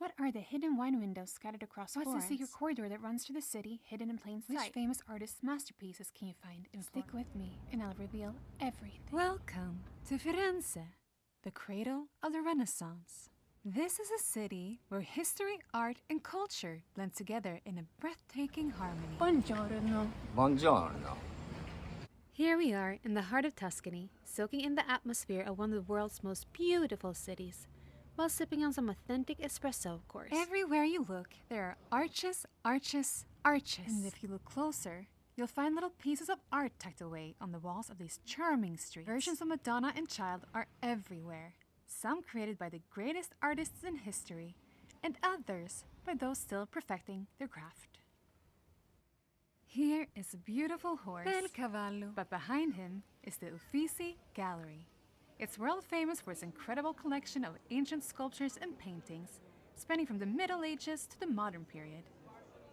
What are the hidden wine windows scattered across Florence? What's the secret corridor that runs through the city, hidden in plain sight? Which famous artist's masterpieces can you find in Florence? Stick with me, and I'll reveal everything. Welcome to Firenze, the cradle of the Renaissance. This is a city where history, art, and culture blend together in a breathtaking harmony. Buongiorno. Buongiorno. Here we are in the heart of Tuscany, soaking in the atmosphere of one of the world's most beautiful cities, while sipping on some authentic espresso, of course. Everywhere you look, there are arches, arches, arches. And if you look closer, you'll find little pieces of art tucked away on the walls of these charming streets. Versions of Madonna and Child are everywhere, some created by the greatest artists in history, and others by those still perfecting their craft. Here is a beautiful horse, Bel Cavallo, but behind him is the Uffizi Gallery. It's world famous for its incredible collection of ancient sculptures and paintings, spanning from the Middle Ages to the modern period.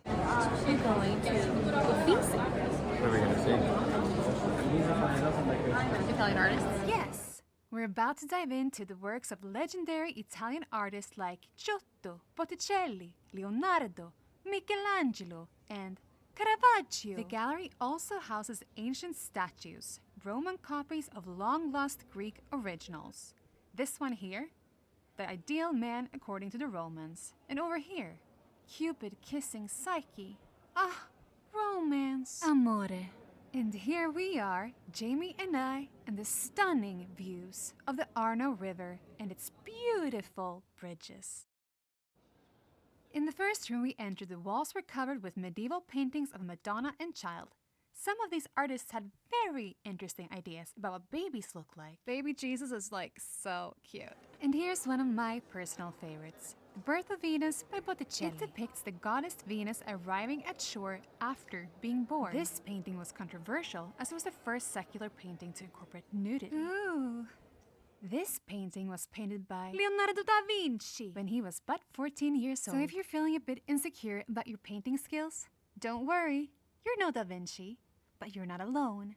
We're going to Uffizi. What are we going to see? Italian artists? Yes! We're about to dive into the works of legendary Italian artists like Giotto, Botticelli, Leonardo, Michelangelo, and Caravaggio. The gallery also houses ancient statues, Roman copies of long-lost Greek originals. This one here, the ideal man according to the Romans. And over here, Cupid kissing Psyche. Ah, romance. Amore. And here we are, Jamie and I, and the stunning views of the Arno River and its beautiful bridges. In the first room we entered, the walls were covered with medieval paintings of Madonna and Child. Some of these artists had very interesting ideas about what babies look like. Baby Jesus is like so cute. And here's one of my personal favorites, The Birth of Venus by Botticelli. It depicts the goddess Venus arriving at shore after being born. This painting was controversial as it was the first secular painting to incorporate nudity. Ooh. This painting was painted by Leonardo da Vinci when he was but 14 years old. So if you're feeling a bit insecure about your painting skills, don't worry, you're no Da Vinci, but you're not alone.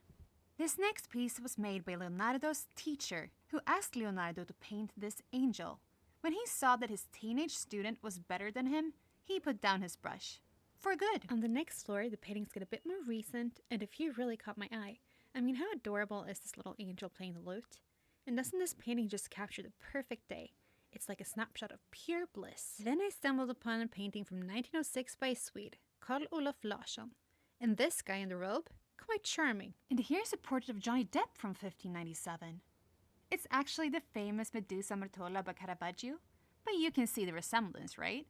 This next piece was made by Leonardo's teacher, who asked Leonardo to paint this angel. When he saw that his teenage student was better than him, he put down his brush. For good. On the next floor, the paintings get a bit more recent, and a few really caught my eye. I mean, how adorable is this little angel playing the lute? And doesn't this painting just capture the perfect day? It's like a snapshot of pure bliss. Then I stumbled upon a painting from 1906 by a Swede, Carl Olof Larsson. And this guy in the robe, quite charming. And here's a portrait of Johnny Depp from 1597. It's actually the famous Medusa Martola by Caravaggio, but you can see the resemblance, right?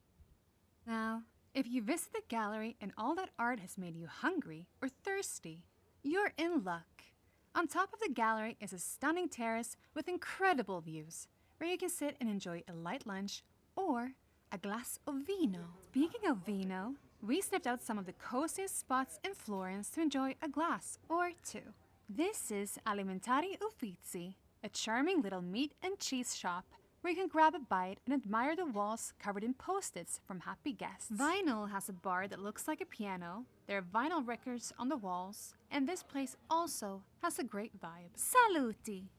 Now, if you visit the gallery and all that art has made you hungry or thirsty, you're in luck. On top of the gallery is a stunning terrace with incredible views, where you can sit and enjoy a light lunch or a glass of vino. Speaking of vino, we sniffed out some of the coziest spots in Florence to enjoy a glass or two. This is Alimentari Uffizi, a charming little meat and cheese shop where you can grab a bite and admire the walls covered in post-its from happy guests. Vinyl has a bar that looks like a piano. There are vinyl records on the walls, and this place also has a great vibe. Saluti!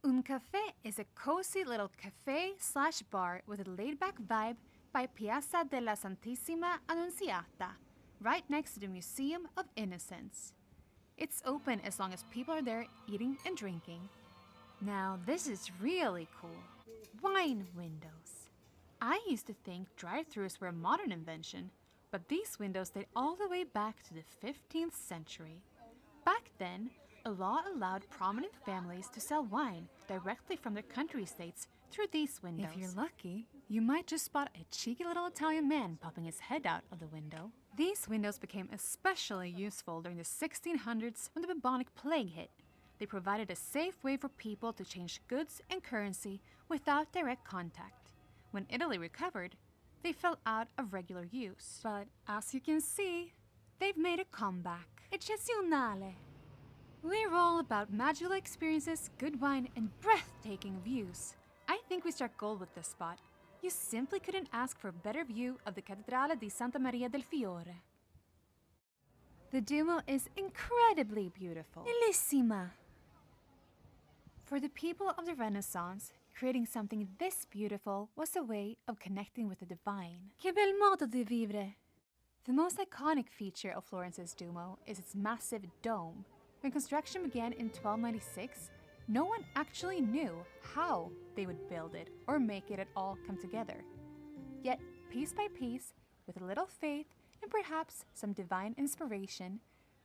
Un Café is a cozy little cafe/bar with a laid-back vibe by Piazza della Santissima Annunziata, right next to the Museum of Innocence. It's open as long as people are there eating and drinking. Now, this is really cool. Wine windows. I used to think drive-thrus were a modern invention, but these windows date all the way back to the 15th century. Back then, a law allowed prominent families to sell wine directly from their country estates through these windows. If you're lucky, you might just spot a cheeky little Italian man popping his head out of the window. These windows became especially useful during the 1600s when the bubonic plague hit. They provided a safe way for people to change goods and currency without direct contact. When Italy recovered, they fell out of regular use. But as you can see, they've made a comeback. Eccezionale! We're all about magical experiences, good wine, and breathtaking views. I think we struck gold with this spot. You simply couldn't ask for a better view of the Cattedrale di Santa Maria del Fiore. The Duomo is incredibly beautiful. Bellissima! For the people of the Renaissance, Creating something this beautiful was a way of connecting with the divine. Che bel modo di vivere! The most iconic feature of Florence's Duomo is its massive dome. When construction began in 1296, no one actually knew how they would build it or make it at all come together. Yet, piece by piece, with a little faith and perhaps some divine inspiration,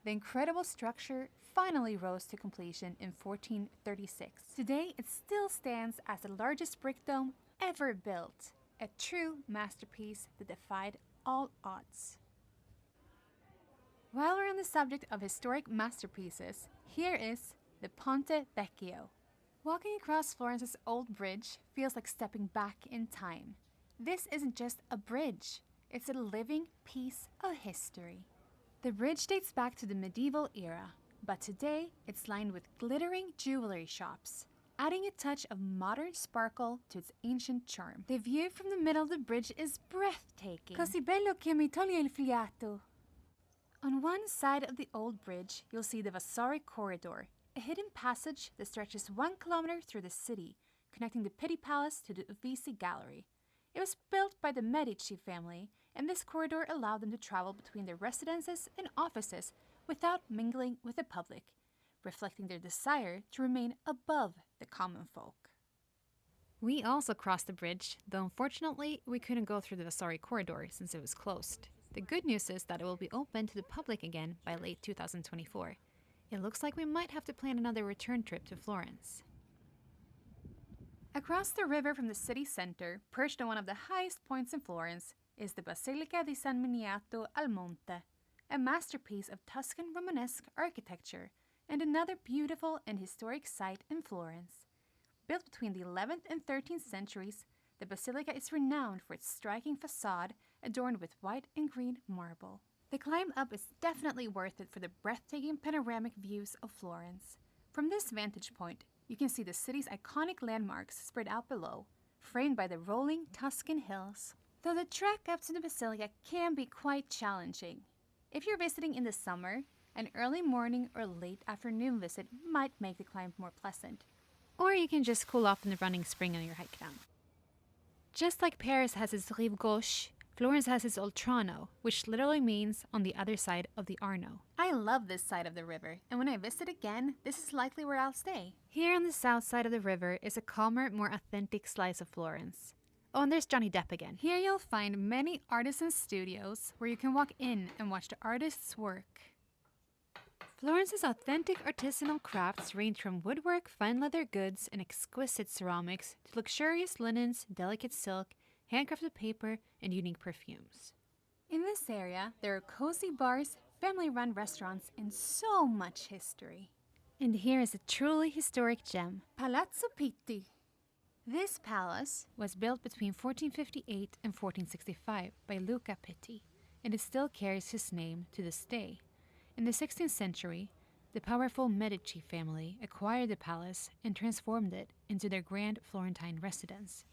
the incredible structure finally rose to completion in 1436. Today, it still stands as the largest brick dome ever built, a true masterpiece that defied all odds. While we're on the subject of historic masterpieces, here is the Ponte Vecchio. Walking across Florence's old bridge feels like stepping back in time. This isn't just a bridge, it's a living piece of history. The bridge dates back to the medieval era, but today it's lined with glittering jewelry shops, adding a touch of modern sparkle to its ancient charm. The view from the middle of the bridge is breathtaking. Così bello che mi toglie il fiato. On one side of the old bridge, you'll see the Vasari corridor, a hidden passage that stretches 1 kilometer through the city, connecting the Pitti Palace to the Uffizi gallery. It was built by the Medici family, and this corridor allowed them to travel between their residences and offices without mingling with the public, reflecting their desire to remain above the common folk. We also crossed the bridge, though unfortunately we couldn't go through the Vasari corridor since it was closed. The good news is that it will be open to the public again by late 2024. It looks like we might have to plan another return trip to Florence. Across the river from the city center, perched on one of the highest points in Florence, is the Basilica di San Miniato al Monte, a masterpiece of Tuscan Romanesque architecture and another beautiful and historic site in Florence. Built between the 11th and 13th centuries, the basilica is renowned for its striking facade adorned with white and green marble. The climb up is definitely worth it for the breathtaking panoramic views of Florence. From this vantage point, you can see the city's iconic landmarks spread out below, framed by the rolling Tuscan hills. Though the trek up to the basilica can be quite challenging. If you're visiting in the summer, an early morning or late afternoon visit might make the climb more pleasant. Or you can just cool off in the running spring on your hike down. Just like Paris has its rive gauche, Florence has its Oltrarno, which literally means on the other side of the Arno. I love this side of the river, and when I visit again, this is likely where I'll stay. Here on the south side of the river is a calmer, more authentic slice of Florence. Oh, and there's Johnny Depp again. Here you'll find many artisan studios where you can walk in and watch the artists work. Florence's authentic artisanal crafts range from woodwork, fine leather goods, and exquisite ceramics to luxurious linens, delicate silk, handcrafted paper, and unique perfumes. In this area, there are cozy bars, family-run restaurants, and so much history. And here is a truly historic gem, Palazzo Pitti. This palace was built between 1458 and 1465 by Luca Pitti, and it still carries his name to this day. In the 16th century, the powerful Medici family acquired the palace and transformed it into their grand Florentine residence.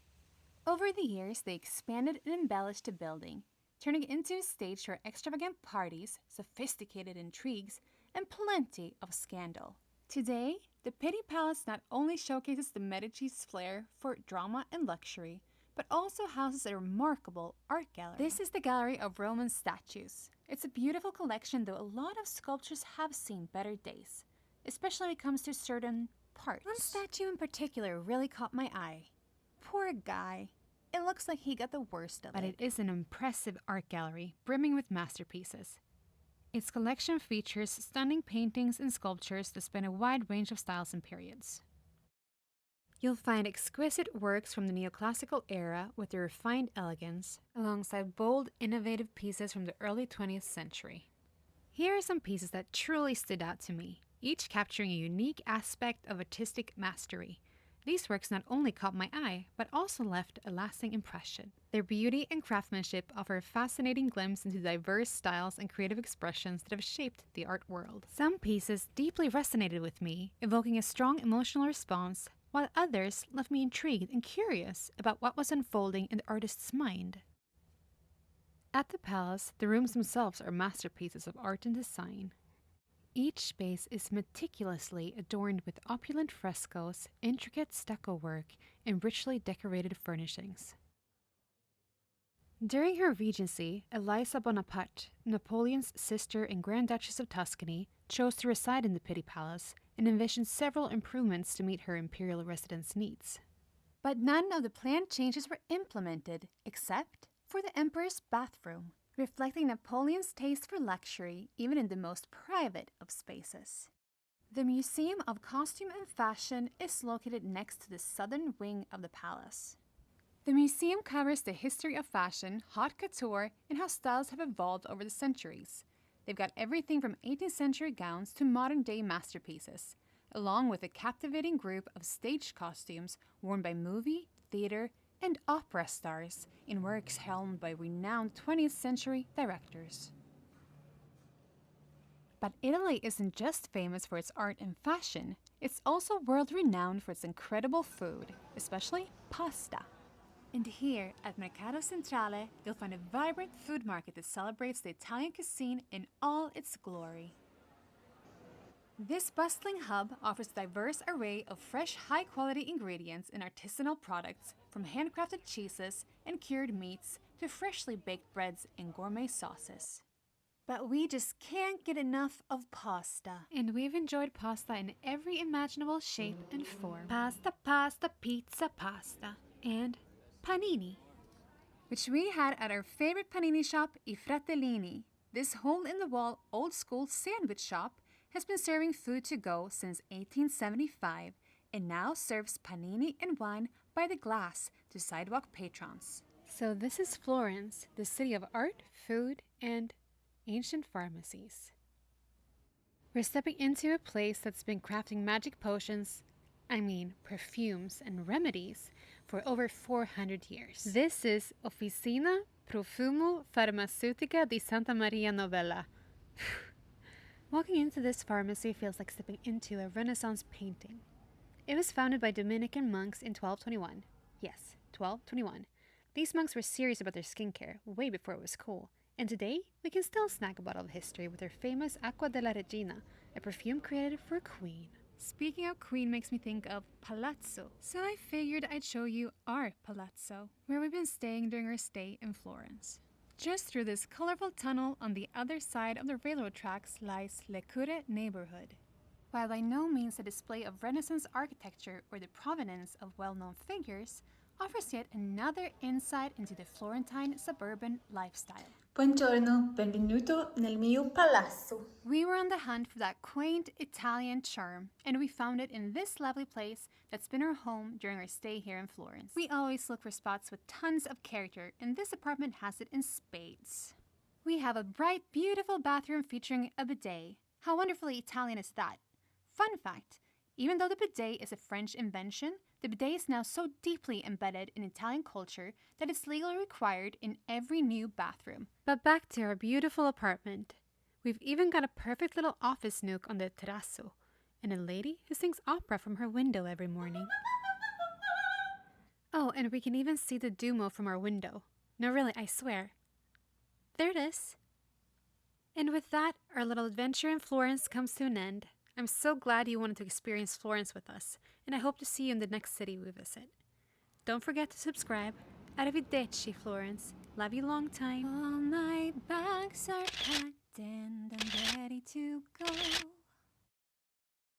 Over the years, they expanded and embellished the building, turning it into a stage for extravagant parties, sophisticated intrigues, and plenty of scandal. Today, the Pitti Palace not only showcases the Medici's flair for drama and luxury, but also houses a remarkable art gallery. This is the Gallery of Roman Statues. It's a beautiful collection, though a lot of sculptures have seen better days, especially when it comes to certain parts. One statue in particular really caught my eye. Poor guy. It looks like he got the worst of it. But it is an impressive art gallery, brimming with masterpieces. Its collection features stunning paintings and sculptures that span a wide range of styles and periods. You'll find exquisite works from the neoclassical era with their refined elegance, alongside bold, innovative pieces from the early 20th century. Here are some pieces that truly stood out to me, each capturing a unique aspect of artistic mastery. These works not only caught my eye, but also left a lasting impression. Their beauty and craftsmanship offer a fascinating glimpse into diverse styles and creative expressions that have shaped the art world. Some pieces deeply resonated with me, evoking a strong emotional response, while others left me intrigued and curious about what was unfolding in the artist's mind. At the palace, the rooms themselves are masterpieces of art and design. Each space is meticulously adorned with opulent frescoes, intricate stucco work, and richly decorated furnishings. During her regency, Eliza Bonaparte, Napoleon's sister and Grand Duchess of Tuscany, chose to reside in the Pitti Palace and envisioned several improvements to meet her imperial residence needs. But none of the planned changes were implemented, except for the emperor's bathroom, reflecting Napoleon's taste for luxury even in the most private of spaces. The Museum of Costume and Fashion is located next to the southern wing of the palace. The museum covers the history of fashion, haute couture, and how styles have evolved over the centuries. They've got everything from 18th century gowns to modern-day masterpieces, along with a captivating group of staged costumes worn by movie, theater, and opera stars in works helmed by renowned 20th century directors. But Italy isn't just famous for its art and fashion, it's also world-renowned for its incredible food, especially pasta. And here at Mercato Centrale, you'll find a vibrant food market that celebrates the Italian cuisine in all its glory. This bustling hub offers a diverse array of fresh, high-quality ingredients and artisanal products, from handcrafted cheeses and cured meats to freshly baked breads and gourmet sauces. But we just can't get enough of pasta. And we've enjoyed pasta in every imaginable shape and form. Pasta, pasta, pizza, pasta. And panini, which we had at our favorite panini shop, I Fratellini. This hole-in-the-wall, old-school sandwich shop has been serving food to go since 1875 and now serves panini and wine by the glass to sidewalk patrons. So this is Florence, the city of art, food, and ancient pharmacies. We're stepping into a place that's been crafting magic potions, perfumes and remedies for over 400 years. This is Officina Profumo Farmaceutica di Santa Maria Novella. Walking into this pharmacy feels like stepping into a Renaissance painting. It was founded by Dominican monks in 1221. Yes, 1221. These monks were serious about their skincare way before it was cool. And today, we can still snack a bottle of history with their famous Acqua della Regina, a perfume created for a queen. Speaking of queen makes me think of Palazzo, so I figured I'd show you our Palazzo, where we've been staying during our stay in Florence. Just through this colorful tunnel on the other side of the railroad tracks lies Le Cure neighborhood. While by no means a display of Renaissance architecture or the provenance of well-known figures, offers yet another insight into the Florentine suburban lifestyle. Buongiorno, benvenuto nel mio palazzo. We were on the hunt for that quaint Italian charm, and we found it in this lovely place that's been our home during our stay here in Florence. We always look for spots with tons of character, and this apartment has it in spades. We have a bright, beautiful bathroom featuring a bidet. How wonderfully Italian is that? Fun fact, even though the bidet is a French invention, the bidet is now so deeply embedded in Italian culture that it's legally required in every new bathroom. But back to our beautiful apartment. We've even got a perfect little office nook on the terrazzo, and a lady who sings opera from her window every morning. Oh, and we can even see the Duomo from our window. No, really, I swear. There it is. And with that, our little adventure in Florence comes to an end. I'm so glad you wanted to experience Florence with us, and I hope to see you in the next city we visit. Don't forget to subscribe. Arrivederci, Florence. Love you long time. All my bags are packed and I'm ready to go.